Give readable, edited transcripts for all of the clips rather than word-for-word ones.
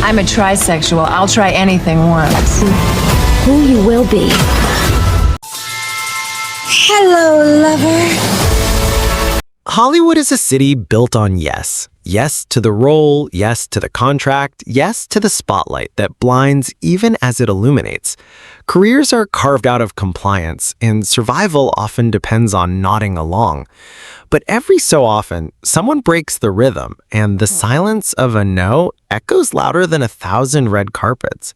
I'm a trisexual. I'll try anything once. Who you will be. Hello, lover. Hollywood is a city built on yes. Yes to the role, yes to the contract, yes to the spotlight that blinds even as it illuminates. Careers are carved out of compliance, and survival often depends on nodding along. But every so often, someone breaks the rhythm, and the silence of a no echoes louder than 1,000 red carpets.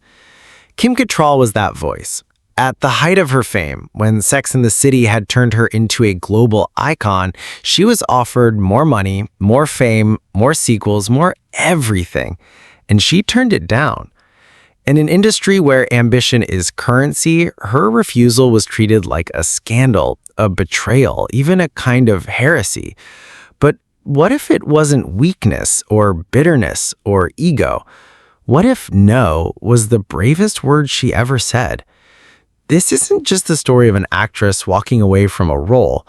Kim Cattrall was that voice. At the height of her fame, when Sex and the City had turned her into a global icon, she was offered more money, more fame, more sequels, more everything. And she turned it down. In an industry where ambition is currency, her refusal was treated like a scandal, a betrayal, even a kind of heresy. But what if it wasn't weakness or bitterness or ego? What if no was the bravest word she ever said? This isn't just the story of an actress walking away from a role.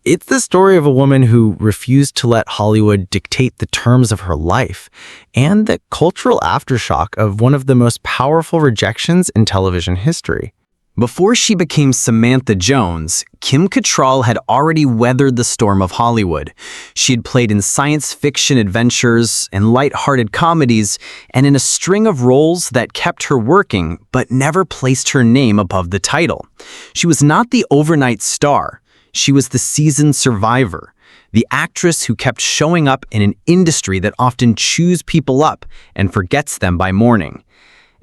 It's the story of a woman who refused to let Hollywood dictate the terms of her life, and the cultural aftershock of one of the most powerful rejections in television history. Before she became Samantha Jones, Kim Cattrall had already weathered the storm of Hollywood. She had played in science fiction adventures, in light-hearted comedies, and in a string of roles that kept her working, but never placed her name above the title. She was not the overnight star. She was the seasoned survivor, the actress who kept showing up in an industry that often chews people up and forgets them by morning.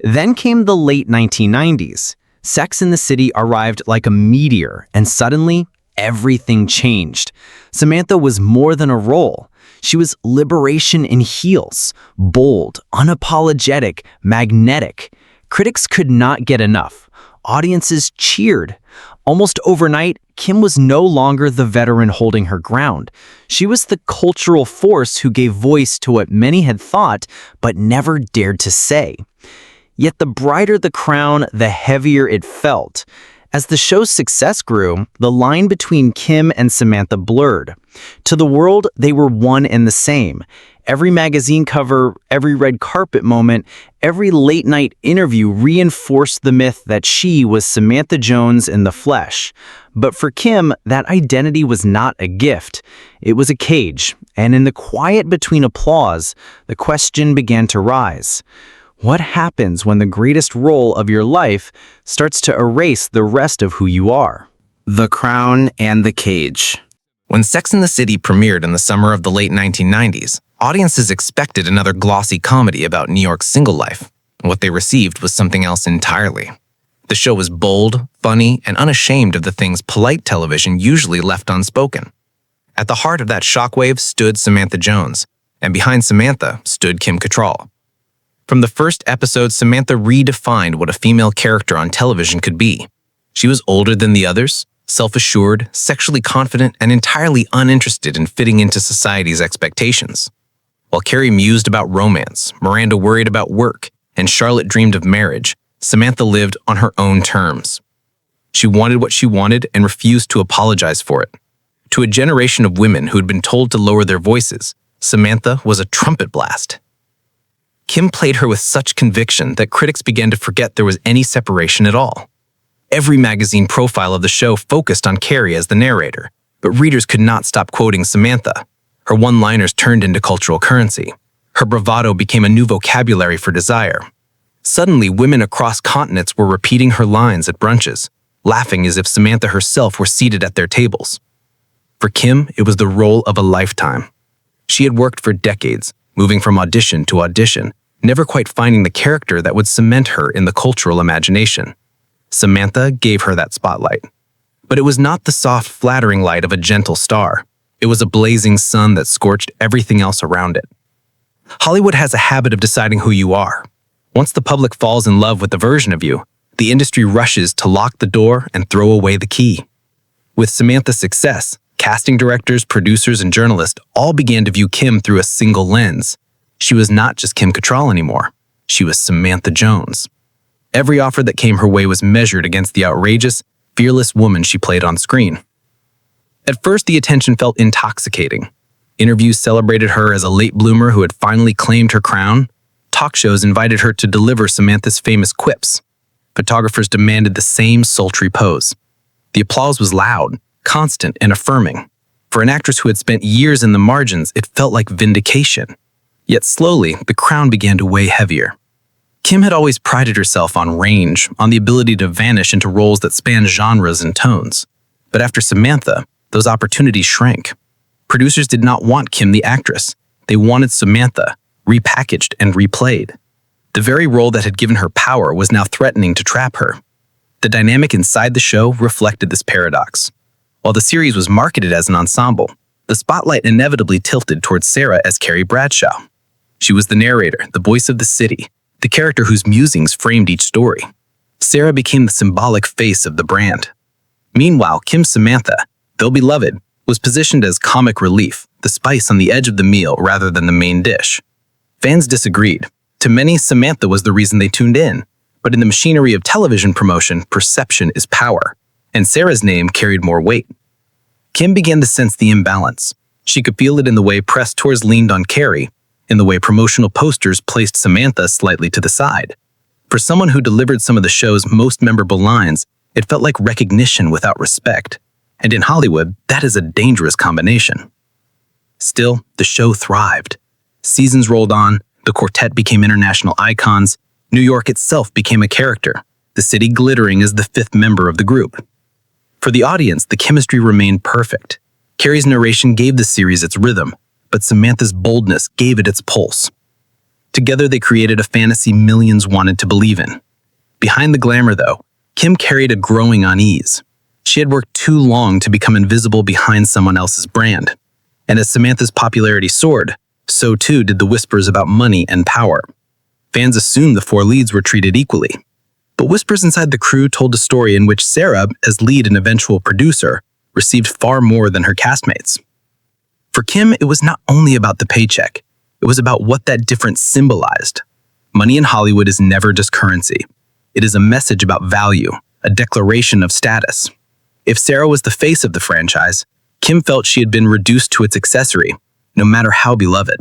Then came the late 1990s. Sex and the City arrived like a meteor, and suddenly, everything changed. Samantha was more than a role. She was liberation in heels, bold, unapologetic, magnetic. Critics could not get enough. Audiences cheered. Almost overnight, Kim was no longer the veteran holding her ground. She was the cultural force who gave voice to what many had thought but never dared to say. Yet the brighter the crown, the heavier it felt. As the show's success grew, the line between Kim and Samantha blurred. To the world, they were one and the same. Every magazine cover, every red carpet moment, every late-night interview reinforced the myth that she was Samantha Jones in the flesh. But for Kim, that identity was not a gift. It was a cage, and in the quiet between applause, the question began to rise. What happens when the greatest role of your life starts to erase the rest of who you are? The Crown and the Cage. When Sex and the City premiered in the summer of the late 1990s, audiences expected another glossy comedy about New York's single life. What they received was something else entirely. The show was bold, funny, and unashamed of the things polite television usually left unspoken. At the heart of that shockwave stood Samantha Jones, and behind Samantha stood Kim Cattrall. From the first episode, Samantha redefined what a female character on television could be. She was older than the others, self-assured, sexually confident, and entirely uninterested in fitting into society's expectations. While Carrie mused about romance, Miranda worried about work, and Charlotte dreamed of marriage, Samantha lived on her own terms. She wanted what she wanted and refused to apologize for it. To a generation of women who had been told to lower their voices, Samantha was a trumpet blast. Kim played her with such conviction that critics began to forget there was any separation at all. Every magazine profile of the show focused on Carrie as the narrator, but readers could not stop quoting Samantha. Her one-liners turned into cultural currency. Her bravado became a new vocabulary for desire. Suddenly, women across continents were repeating her lines at brunches, laughing as if Samantha herself were seated at their tables. For Kim, it was the role of a lifetime. She had worked for decades, moving from audition to audition, never quite finding the character that would cement her in the cultural imagination. Samantha gave her that spotlight. But it was not the soft, flattering light of a gentle star. It was a blazing sun that scorched everything else around it. Hollywood has a habit of deciding who you are. Once the public falls in love with a version of you, the industry rushes to lock the door and throw away the key. With Samantha's success, casting directors, producers, and journalists all began to view Kim through a single lens. She was not just Kim Cattrall anymore. She was Samantha Jones. Every offer that came her way was measured against the outrageous, fearless woman she played on screen. At first, the attention felt intoxicating. Interviews celebrated her as a late bloomer who had finally claimed her crown. talk shows invited her to deliver Samantha's famous quips. Photographers demanded the same sultry pose. The applause was loud, constant, and affirming. For an actress who had spent years in the margins, it felt like vindication. Yet slowly, the crown began to weigh heavier. Kim had always prided herself on range, on the ability to vanish into roles that spanned genres and tones. But after Samantha, those opportunities shrank. Producers did not want Kim the actress. They wanted Samantha, repackaged and replayed. The very role that had given her power was now threatening to trap her. The dynamic inside the show reflected this paradox. While the series was marketed as an ensemble, the spotlight inevitably tilted towards Sarah as Carrie Bradshaw. She was the narrator, the voice of the city, the character whose musings framed each story. Sarah became the symbolic face of the brand. Meanwhile, Kim's Samantha, though beloved, was positioned as comic relief, the spice on the edge of the meal rather than the main dish. Fans disagreed. To many, Samantha was the reason they tuned in. But in the machinery of television promotion, perception is power, and Sarah's name carried more weight. Kim began to sense the imbalance. She could feel it in the way press tours leaned on Carrie, in the way promotional posters placed Samantha slightly to the side. For someone who delivered some of the show's most memorable lines, it felt like recognition without respect. And in Hollywood, that is a dangerous combination. Still, the show thrived. Seasons rolled on, the quartet became international icons, New York itself became a character, the city glittering as the fifth member of the group. For the audience, the chemistry remained perfect. Carrie's narration gave the series its rhythm, but Samantha's boldness gave it its pulse. Together, they created a fantasy millions wanted to believe in. Behind the glamour, though, Kim carried a growing unease. She had worked too long to become invisible behind someone else's brand. And as Samantha's popularity soared, so too did the whispers about money and power. Fans assumed the four leads were treated equally. But whispers inside the crew told a story in which Sarah, as lead and eventual producer, received far more than her castmates. For Kim, it was not only about the paycheck. It was about what that difference symbolized. Money in Hollywood is never just currency. It is a message about value, a declaration of status. If Sarah was the face of the franchise, Kim felt she had been reduced to its accessory, no matter how beloved.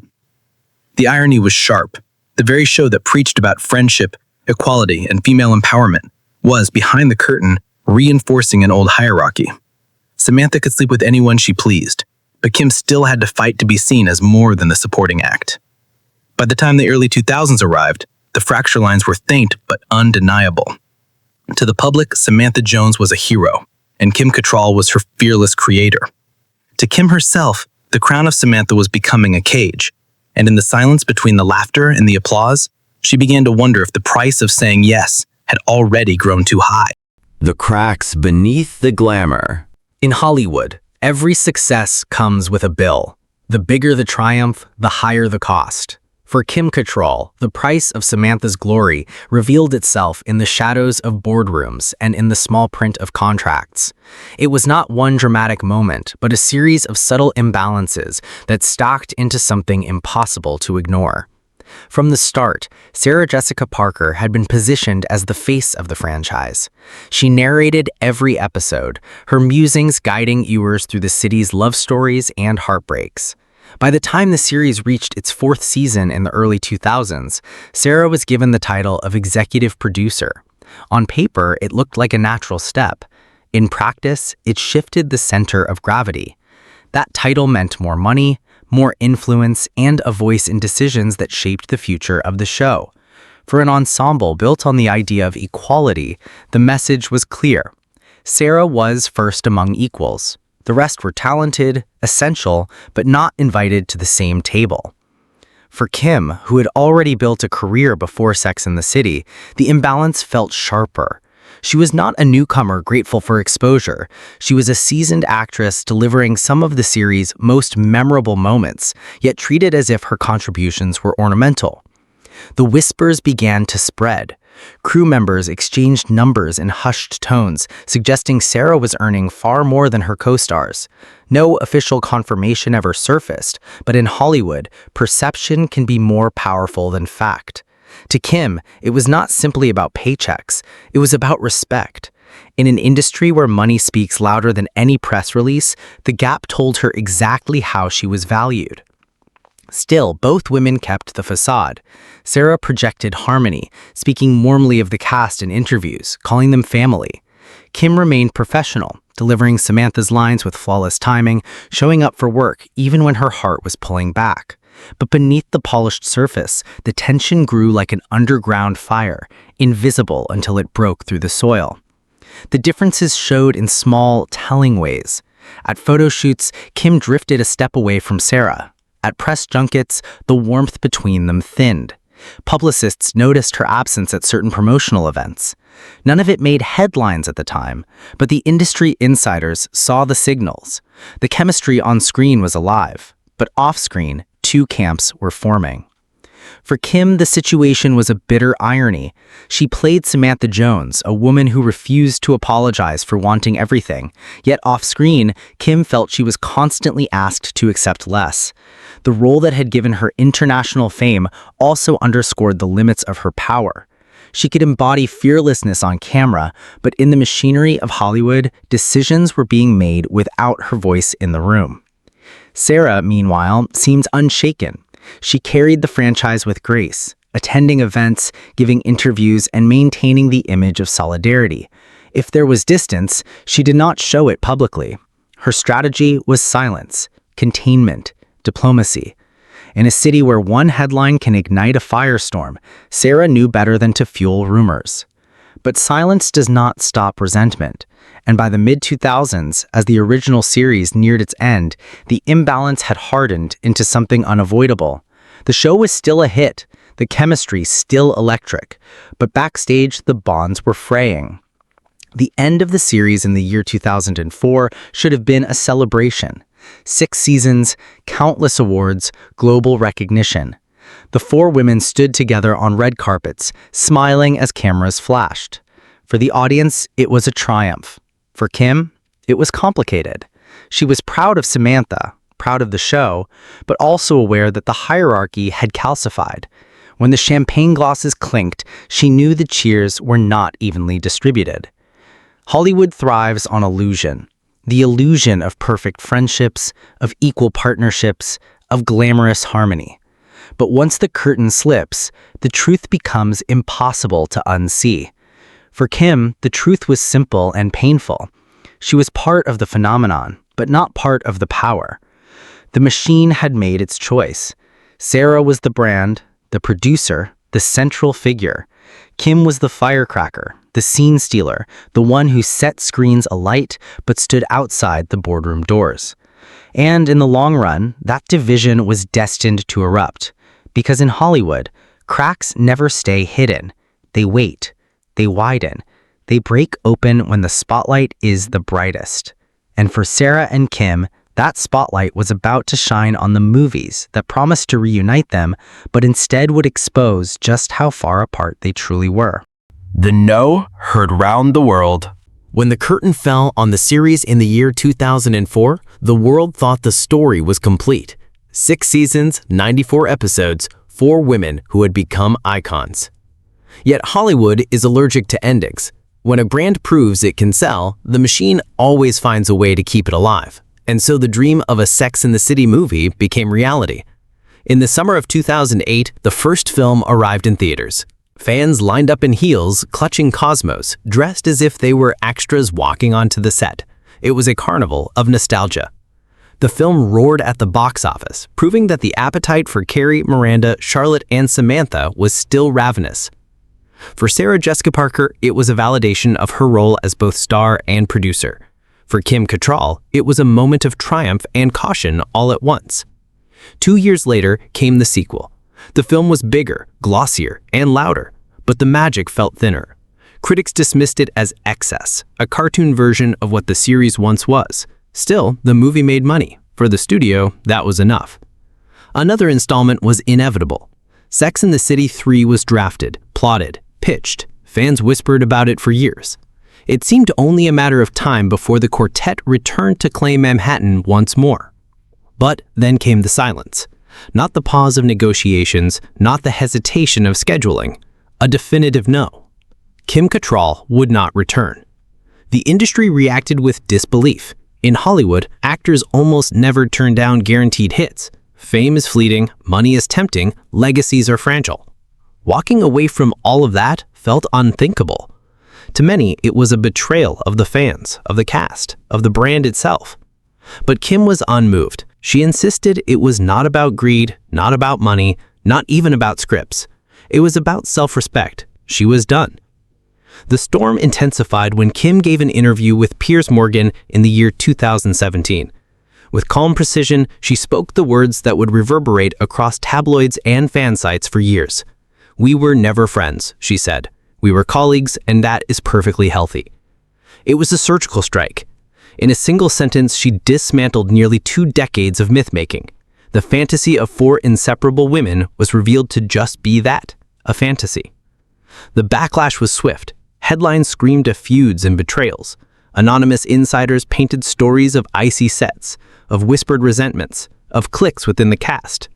The irony was sharp. The very show that preached about friendship, equality, and female empowerment was, behind the curtain, reinforcing an old hierarchy. Samantha could sleep with anyone she pleased, but Kim still had to fight to be seen as more than the supporting act. By the time the early 2000s arrived, the fracture lines were faint but undeniable. To the public, Samantha Jones was a hero, and Kim Cattrall was her fearless creator. To Kim herself, the crown of Samantha was becoming a cage, and in the silence between the laughter and the applause, she began to wonder if the price of saying yes had already grown too high. The cracks beneath the glamour. In Hollywood, every success comes with a bill. The bigger the triumph, the higher the cost. For Kim Cattrall, the price of Samantha's glory revealed itself in the shadows of boardrooms and in the small print of contracts. It was not one dramatic moment, but a series of subtle imbalances that stacked into something impossible to ignore. From the start, Sarah Jessica Parker had been positioned as the face of the franchise. She narrated every episode, her musings guiding viewers through the city's love stories and heartbreaks. By the time the series reached its fourth season in the early 2000s, Sarah was given the title of executive producer. On paper, it looked like a natural step. In practice, it shifted the center of gravity. That title meant more money, more influence, and a voice in decisions that shaped the future of the show. For an ensemble built on the idea of equality, the message was clear. Sarah was first among equals. The rest were talented, essential, but not invited to the same table. For Kim, who had already built a career before Sex and the City, the imbalance felt sharper. She was not a newcomer grateful for exposure. She was a seasoned actress delivering some of the series' most memorable moments, yet treated as if her contributions were ornamental. The whispers began to spread. Crew members exchanged numbers in hushed tones, suggesting Sarah was earning far more than her co-stars. No official confirmation ever surfaced, but in Hollywood, perception can be more powerful than fact. To Kim, it was not simply about paychecks, it was about respect. In an industry where money speaks louder than any press release, the gap told her exactly how she was valued. Still, both women kept the facade. Sarah projected harmony, speaking warmly of the cast in interviews, calling them family. Kim remained professional, delivering Samantha's lines with flawless timing, showing up for work even when her heart was pulling back. But beneath the polished surface, the tension grew like an underground fire, invisible until it broke through the soil. The differences showed in small, telling ways. At photo shoots, Kim drifted a step away from Sarah. At press junkets, the warmth between them thinned. Publicists noticed her absence at certain promotional events. None of it made headlines at the time, but the industry insiders saw the signals. The chemistry on screen was alive, but off-screen, two camps were forming. For Kim, the situation was a bitter irony. She played Samantha Jones, a woman who refused to apologize for wanting everything. Yet off-screen, Kim felt she was constantly asked to accept less. The role that had given her international fame also underscored the limits of her power. She could embody fearlessness on camera, but in the machinery of Hollywood, decisions were being made without her voice in the room. Sarah, meanwhile, seemed unshaken. She carried the franchise with grace, attending events, giving interviews, and maintaining the image of solidarity. If there was distance, she did not show it publicly. Her strategy was silence, containment, diplomacy. In a city where one headline can ignite a firestorm, Sarah knew better than to fuel rumors. But silence does not stop resentment, and by the mid-2000s, as the original series neared its end, the imbalance had hardened into something unavoidable. The show was still a hit, the chemistry still electric, but backstage the bonds were fraying. The end of the series in the year 2004 should have been a celebration. 6 seasons, countless awards, global recognition. The 4 women stood together on red carpets, smiling as cameras flashed. For the audience, it was a triumph. For Kim, it was complicated. She was proud of Samantha, proud of the show, but also aware that the hierarchy had calcified. When the champagne glasses clinked, she knew the cheers were not evenly distributed. Hollywood thrives on illusion. The illusion of perfect friendships, of equal partnerships, of glamorous harmony. But once the curtain slips, the truth becomes impossible to unsee. For Kim, the truth was simple and painful. She was part of the phenomenon, but not part of the power. The machine had made its choice. Sarah was the brand, the producer, the central figure. Kim was the firecracker, the scene stealer, the one who set screens alight but stood outside the boardroom doors. And in the long run, that division was destined to erupt. Because in Hollywood, cracks never stay hidden. They wait. They widen. They break open when the spotlight is the brightest. And for Sarah and Kim, that spotlight was about to shine on the movies that promised to reunite them, but instead would expose just how far apart they truly were. The no heard round the world. When the curtain fell on the series in the year 2004, the world thought the story was complete. 6 seasons, 94 episodes, 4 women who had become icons. Yet Hollywood is allergic to endings. When a brand proves it can sell, the machine always finds a way to keep it alive. And so the dream of a Sex and the City movie became reality. In the summer of 2008, the first film arrived in theaters. Fans lined up in heels, clutching cosmos, dressed as if they were extras walking onto the set. It was a carnival of nostalgia. The film roared at the box office, proving that the appetite for Carrie, Miranda, Charlotte, and Samantha was still ravenous. For Sarah Jessica Parker, it was a validation of her role as both star and producer. For Kim Cattrall, it was a moment of triumph and caution all at once. 2 years later came the sequel. The film was bigger, glossier, and louder, but the magic felt thinner. Critics dismissed it as excess, a cartoon version of what the series once was. Still, the movie made money. For the studio, that was enough. Another installment was inevitable. Sex and the City 3 was drafted, plotted, pitched. Fans whispered about it for years. It seemed only a matter of time before the quartet returned to claim Manhattan once more. But then came the silence. Not the pause of negotiations, not the hesitation of scheduling. A definitive no. Kim Cattrall would not return. The industry reacted with disbelief. In Hollywood, actors almost never turned down guaranteed hits. Fame is fleeting, money is tempting, legacies are fragile. Walking away from all of that felt unthinkable. To many, it was a betrayal of the fans, of the cast, of the brand itself. But Kim was unmoved. She insisted it was not about greed, not about money, not even about scripts. It was about self-respect. She was done. The storm intensified when Kim gave an interview with Piers Morgan in the year 2017. With calm precision, she spoke the words that would reverberate across tabloids and fan sites for years. "We were never friends," she said. "We were colleagues, and that is perfectly healthy." It was a surgical strike. In a single sentence, she dismantled nearly 2 decades of myth-making. The fantasy of 4 inseparable women was revealed to just be that, a fantasy. The backlash was swift. Headlines screamed of feuds and betrayals. Anonymous insiders painted stories of icy sets, of whispered resentments, of cliques within the cast.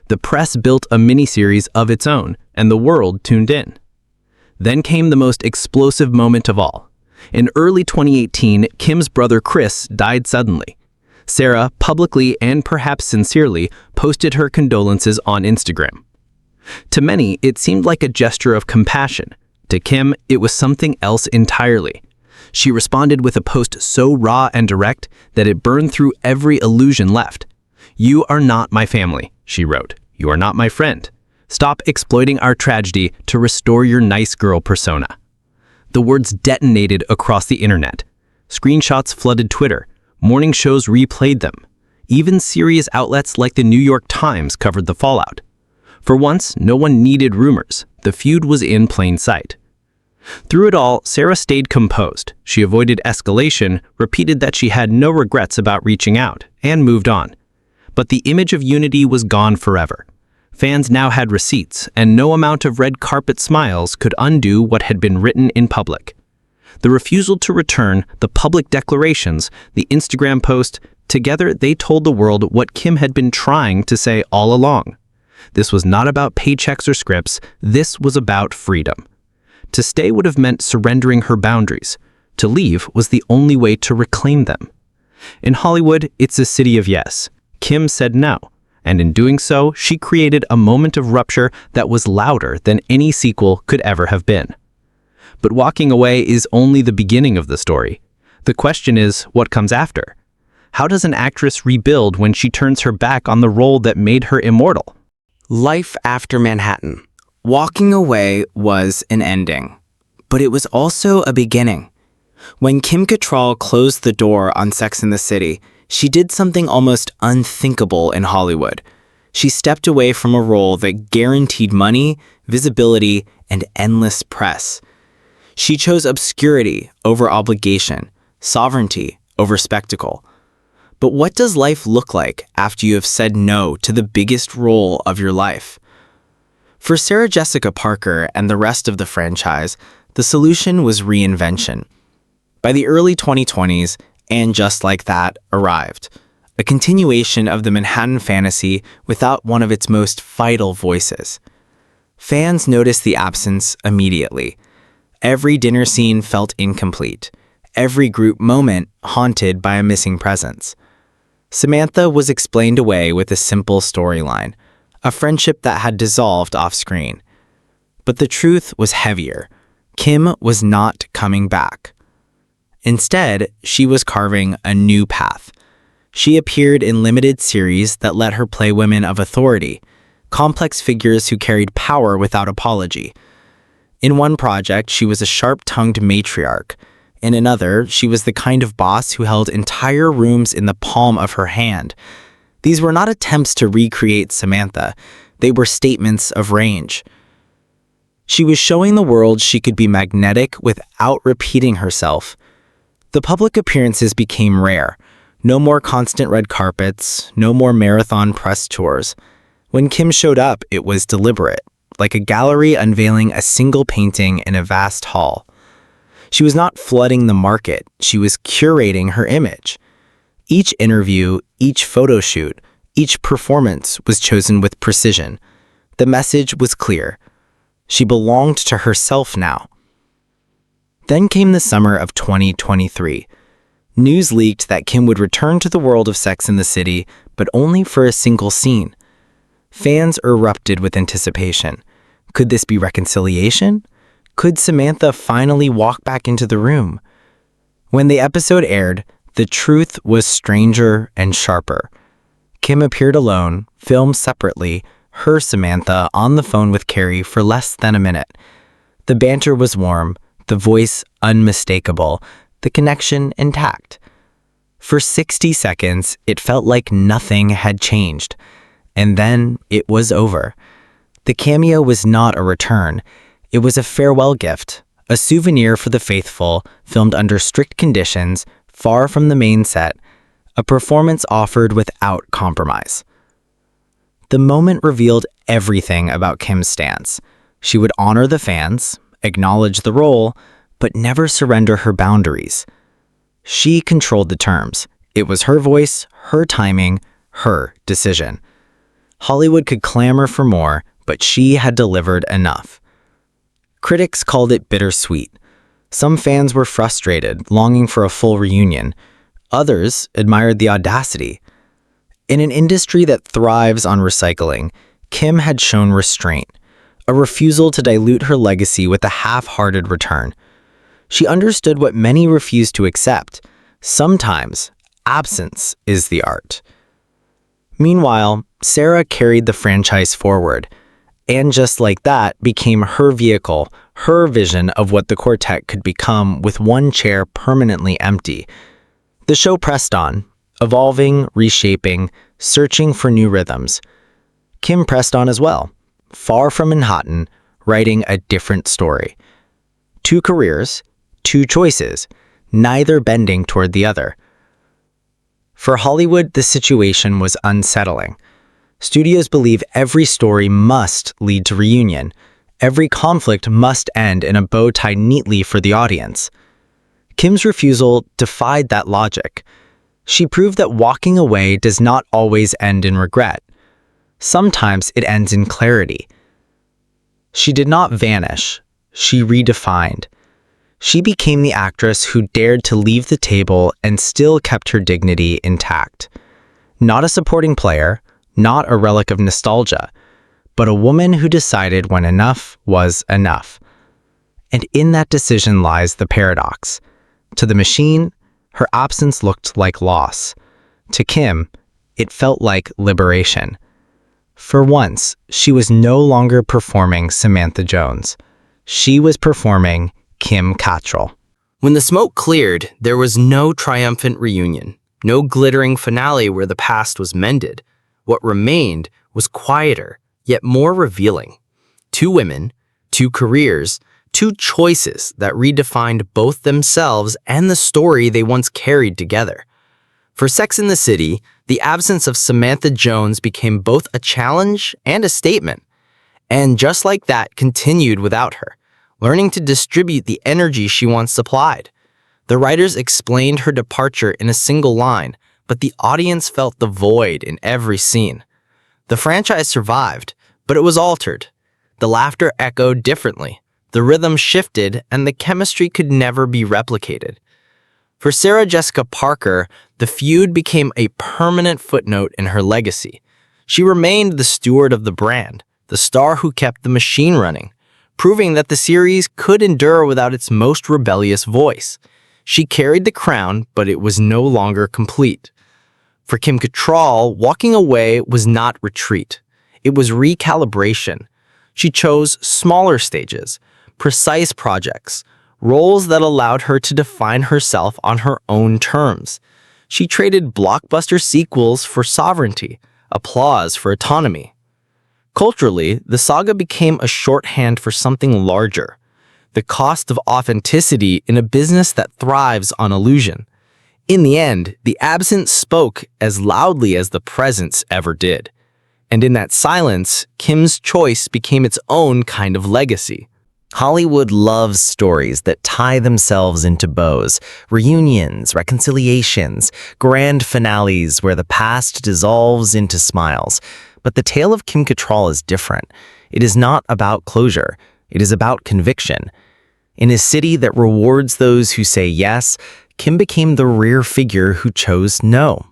The press built a miniseries of its own, and the world tuned in. Then came the most explosive moment of all. In early 2018, Kim's brother Chris died suddenly. Sarah, publicly and perhaps sincerely, posted her condolences on Instagram. To many, it seemed like a gesture of compassion. To Kim, it was something else entirely. She responded with a post so raw and direct that it burned through every illusion left. "You are not my family," she wrote. "You are not my friend. Stop exploiting our tragedy to restore your nice girl persona." The words detonated across the internet. Screenshots flooded Twitter. Morning shows replayed them. Even serious outlets like the New York Times covered the fallout. For once, no one needed rumors. The feud was in plain sight. Through it all, Sarah stayed composed. She avoided escalation, repeated that she had no regrets about reaching out, and moved on. But the image of unity was gone forever. Fans now had receipts, and no amount of red carpet smiles could undo what had been written in public. The refusal to return, the public declarations, the Instagram post, together they told the world what Kim had been trying to say all along. This was not about paychecks or scripts, this was about freedom. To stay would have meant surrendering her boundaries. To leave was the only way to reclaim them. In Hollywood, it's a city of yes. Kim said no, and in doing so, she created a moment of rupture that was louder than any sequel could ever have been. But walking away is only the beginning of the story. The question is, what comes after? How does an actress rebuild when she turns her back on the role that made her immortal? Life after Manhattan. Walking away was an ending, but it was also a beginning. When Kim Cattrall closed the door on Sex and the City, she did something almost unthinkable in Hollywood. She stepped away from a role that guaranteed money, visibility, and endless press. She chose obscurity over obligation, sovereignty over spectacle. But what does life look like after you have said no to the biggest role of your life? For Sarah Jessica Parker and the rest of the franchise, the solution was reinvention. By the early 2020s, And Just Like That arrived, a continuation of the Manhattan fantasy without one of its most vital voices. Fans noticed the absence immediately. Every dinner scene felt incomplete, every group moment haunted by a missing presence. Samantha was explained away with a simple storyline, a friendship that had dissolved off-screen. But the truth was heavier. Kim was not coming back. Instead, she was carving a new path. She appeared in limited series that let her play women of authority, complex figures who carried power without apology. In one project, she was a sharp-tongued matriarch. In another, she was the kind of boss who held entire rooms in the palm of her hand. These were not attempts to recreate Samantha. They were statements of range. She was showing the world she could be magnetic without repeating herself. The public appearances became rare. No more constant red carpets, no more marathon press tours. When Kim showed up, it was deliberate, like a gallery unveiling a single painting in a vast hall. She was not flooding the market, she was curating her image. Each interview, each photo shoot, each performance was chosen with precision. The message was clear. She belonged to herself now. Then came the summer of 2023. News leaked that Kim would return to the world of Sex and the City, but only for a single scene. Fans erupted with anticipation. Could this be reconciliation? Could Samantha finally walk back into the room? When the episode aired, the truth was stranger and sharper. Kim appeared alone, filmed separately, her Samantha on the phone with Carrie for less than a minute. The banter was warm, the voice unmistakable, the connection intact. For 60 seconds, it felt like nothing had changed. And then it was over. The cameo was not a return. It was a farewell gift, a souvenir for the faithful, filmed under strict conditions, far from the main set, a performance offered without compromise. The moment revealed everything about Kim's stance. She would honor the fans, acknowledge the role, but never surrender her boundaries. She controlled the terms. It was her voice, her timing, her decision. Hollywood could clamor for more, but she had delivered enough. Critics called it bittersweet. Some fans were frustrated, longing for a full reunion. Others admired the audacity. In an industry that thrives on recycling, Kim had shown restraint, a refusal to dilute her legacy with a half-hearted return. She understood what many refuse to accept. Sometimes, absence is the art. Meanwhile, Sarah carried the franchise forward, and just like that, became her vehicle, her vision of what the quartet could become with one chair permanently empty. The show pressed on, evolving, reshaping, searching for new rhythms. Kim pressed on as well, far from Manhattan, writing a different story. 2 careers, 2 choices, neither bending toward the other. For Hollywood, the situation was unsettling. Studios believe every story must lead to reunion. Every conflict must end in a bow tied neatly for the audience. Kim's refusal defied that logic. She proved that walking away does not always end in regret. Sometimes it ends in clarity. She did not vanish. She redefined. She became the actress who dared to leave the table and still kept her dignity intact. Not a supporting player, not a relic of nostalgia, but a woman who decided when enough was enough. And in that decision lies the paradox. To the machine, her absence looked like loss. To Kim, it felt like liberation. For once, she was no longer performing Samantha Jones. She was performing Kim Cattrall. When the smoke cleared, there was no triumphant reunion, no glittering finale where the past was mended. What remained was quieter, yet more revealing. 2 women, 2 careers, 2 choices that redefined both themselves and the story they once carried together. For Sex and the City, the absence of Samantha Jones became both a challenge and a statement. And just like that, continued without her, learning to distribute the energy she once supplied. The writers explained her departure in a single line, but the audience felt the void in every scene. The franchise survived, but it was altered. The laughter echoed differently, the rhythm shifted, and the chemistry could never be replicated. For Sarah Jessica Parker, the feud became a permanent footnote in her legacy. She remained the steward of the brand, the star who kept the machine running, proving that the series could endure without its most rebellious voice. She carried the crown, but it was no longer complete. For Kim Cattrall, walking away was not retreat. It was recalibration. She chose smaller stages, precise projects, roles that allowed her to define herself on her own terms. She traded blockbuster sequels for sovereignty, applause for autonomy. Culturally, the saga became a shorthand for something larger, the cost of authenticity in a business that thrives on illusion. In the end, the absence spoke as loudly as the presence ever did. And in that silence, Kim's choice became its own kind of legacy. Hollywood loves stories that tie themselves into bows, reunions, reconciliations, grand finales where the past dissolves into smiles. But the tale of Kim Cattrall is different. It is not about closure. It is about conviction. In a city that rewards those who say yes, Kim became the rare figure who chose no.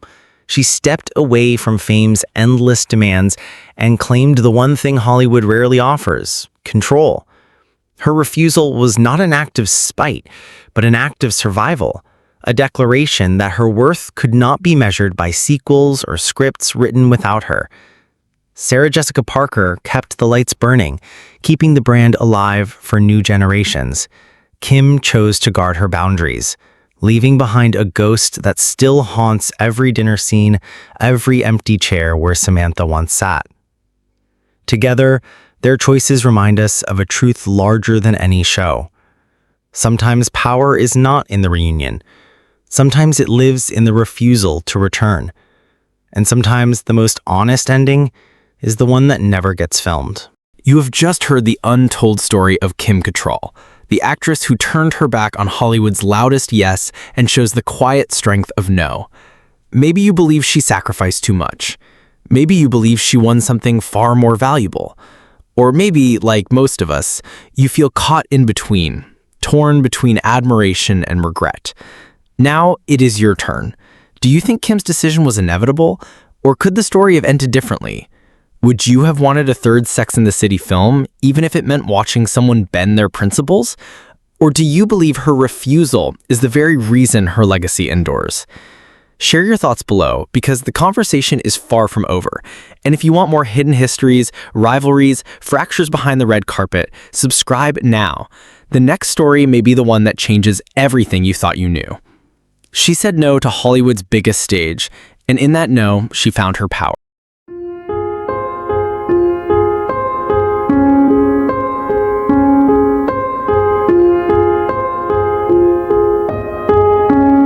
She stepped away from fame's endless demands and claimed the one thing Hollywood rarely offers: control. Her refusal was not an act of spite, but an act of survival, a declaration that her worth could not be measured by sequels or scripts written without her. Sarah Jessica Parker kept the lights burning, keeping the brand alive for new generations. Kim chose to guard her boundaries, leaving behind a ghost that still haunts every dinner scene, every empty chair where Samantha once sat. Together, their choices remind us of a truth larger than any show. Sometimes power is not in the reunion. Sometimes it lives in the refusal to return. And sometimes the most honest ending is the one that never gets filmed. You have just heard the untold story of Kim Cattrall, the actress who turned her back on Hollywood's loudest yes and shows the quiet strength of no. Maybe you believe she sacrificed too much. Maybe you believe she won something far more valuable. Or maybe, like most of us, you feel caught in between, torn between admiration and regret. Now it is your turn. Do you think Kim's decision was inevitable, or could the story have ended differently? Would you have wanted a third Sex and the City film, even if it meant watching someone bend their principles? Or do you believe her refusal is the very reason her legacy endures? Share your thoughts below, because the conversation is far from over. And if you want more hidden histories, rivalries, fractures behind the red carpet, subscribe now. The next story may be the one that changes everything you thought you knew. She said no to Hollywood's biggest stage, and in that no, she found her power.